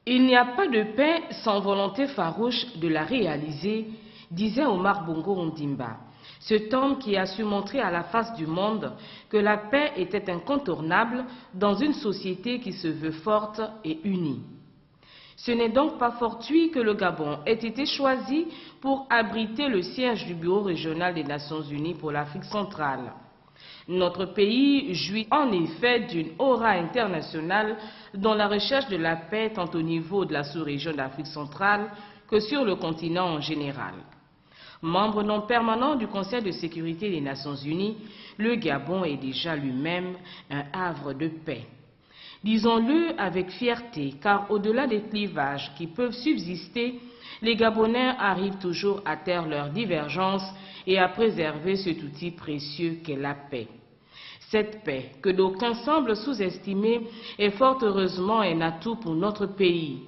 Il n'y a pas de paix sans volonté farouche de la réaliser, disait Omar Bongo Ondimba, cet homme qui a su montrer à la face du monde que la paix était incontournable dans une société qui se veut forte et unie. Ce n'est donc pas fortuit que le Gabon ait été choisi pour abriter le siège du Bureau régional des Nations Unies pour l'Afrique centrale. Notre pays jouit en effet d'une aura internationale dans la recherche de la paix tant au niveau de la sous-région d'Afrique centrale que sur le continent en général. Membre non permanent du Conseil de sécurité des Nations Unies, le Gabon est déjà lui-même un havre de paix. Disons-le avec fierté, car au-delà des clivages qui peuvent subsister, les Gabonais arrivent toujours à taire leurs divergences et à préserver cet outil précieux qu'est la paix. Cette paix, que d'aucuns semblent sous-estimer, est fort heureusement un atout pour notre pays.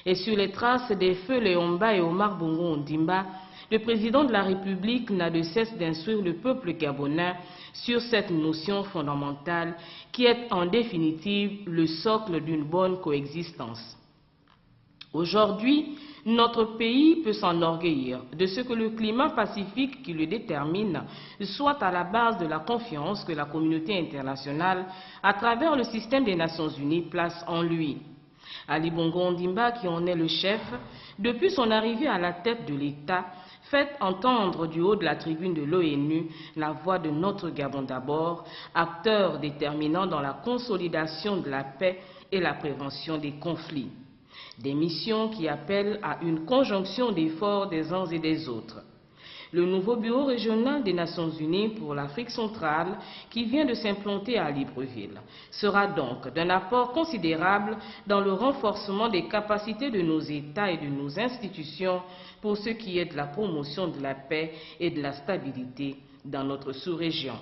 Et sur les traces des feux Léomba et Omar Bongo Ondimba, le président de la République n'a de cesse d'instruire le peuple gabonais sur cette notion fondamentale qui est en définitive le socle d'une bonne coexistence. Aujourd'hui, notre pays peut s'enorgueillir de ce que le climat pacifique qui le détermine soit à la base de la confiance que la communauté internationale, à travers le système des Nations Unies, place en lui. Ali Bongo Ondimba, qui en est le chef, depuis son arrivée à la tête de l'État, fait entendre du haut de la tribune de l'ONU la voix de notre Gabon d'abord, acteur déterminant dans la consolidation de la paix et la prévention des conflits. Des missions qui appellent à une conjonction d'efforts des uns et des autres. Le nouveau bureau régional des Nations Unies pour l'Afrique centrale, qui vient de s'implanter à Libreville, sera donc d'un apport considérable dans le renforcement des capacités de nos États et de nos institutions pour ce qui est de la promotion de la paix et de la stabilité dans notre sous-région.